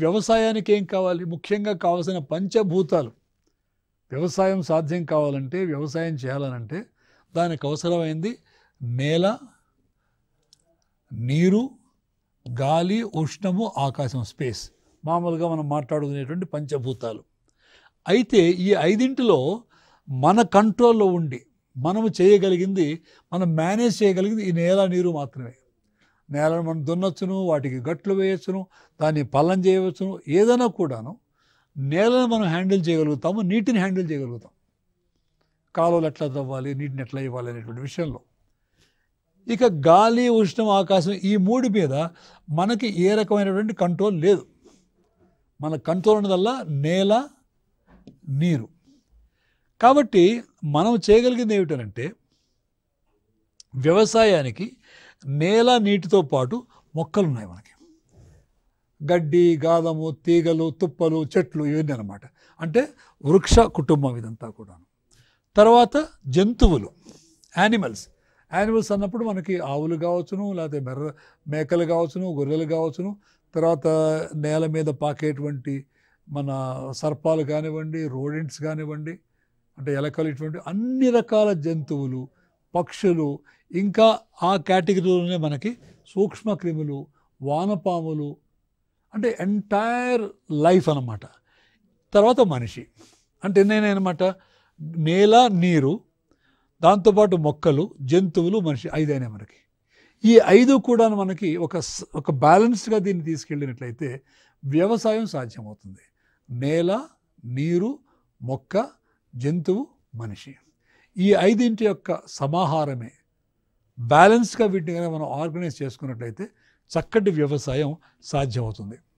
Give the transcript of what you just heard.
వ్యవసాయానికి ఏం కావాలి? ముఖ్యంగా కావాల్సిన పంచభూతాలు. వ్యవసాయం సాధ్యం కావాలంటే, వ్యవసాయం చేయాలనంటే దానికి అవసరమైంది నేల, నీరు, గాలి, ఉష్ణము, ఆకాశం, స్పేస్. మామూలుగా మనం మాట్లాడుకునేటువంటి పంచభూతాలు. అయితే ఈ ఐదింటిలో మన కంట్రోల్లో ఉండి మనము చేయగలిగింది, మనం మేనేజ్ చేయగలిగింది ఈ నేల, నీరు మాత్రమే. నేలను మనం దున్నొచ్చును, వాటికి గట్లు వేయొచ్చును, దాన్ని పల్లం చేయవచ్చును, ఏదైనా కూడాను నేలను మనం హ్యాండిల్ చేయగలుగుతాము, నీటిని హ్యాండిల్ చేయగలుగుతాం. కాలువలు ఎట్లా తవ్వాలి, నీటిని ఎట్లా ఇవ్వాలి అనేటువంటి విషయంలో. ఇక గాలి, ఉష్ణం, ఆకాశం ఈ మూడు మీద మనకి ఏ రకమైనటువంటి కంట్రోల్ లేదు. మన కంట్రోల్ ఉన్నదల్లా నేల, నీరు. కాబట్టి మనం చేయగలిగింది ఏమిటంటే వ్యవసాయానికి నేల, నీటితో పాటు మొక్కలు ఉన్నాయి మనకి. గడ్డి, గాదము, తీగలు, తుప్పలు, చెట్లు, ఇవన్నీ అనమాట. అంటే వృక్ష కుటుంబం ఇదంతా కూడా. తర్వాత జంతువులు, యానిమల్స్ అన్నప్పుడు మనకి ఆవులు కావచ్చును, లేకపోతే మేకలు కావచ్చును, గొర్రెలు కావచ్చును. తర్వాత నేల మీద పాకేటువంటి మన సర్పాలు కానివ్వండి, రోడెంట్స్ కానివ్వండి, అంటే ఎలకలు, ఇటువంటి అన్ని రకాల జంతువులు, పక్షులు, ఇంకా ఆ కేటగిరీలోనే మనకి సూక్ష్మ క్రిములు, వానపాములు, అంటే ఎంటైర్ లైఫ్ అన్నమాట. తర్వాత మనిషి అంటే నేనమాట నేల, నీరు, దాంతోపాటు మొక్కలు, జంతువులు, మనిషి, 5 అయినాయి మనకి. ఈ 5 కూడా మనకి ఒక బ్యాలెన్స్డ్గా దీన్ని తీసుకెళ్ళినట్లయితే వ్యవసాయం సాధ్యమవుతుంది. నేల, నీరు, మొక్క, జంతువు, మనిషి, ఈ 5 యొక్క సమాహారమే. బ్యాలెన్స్గా వీటిని మనం ఆర్గనైజ్ చేసుకున్నట్లయితే చక్కటి వ్యవసాయం సాధ్యమవుతుంది.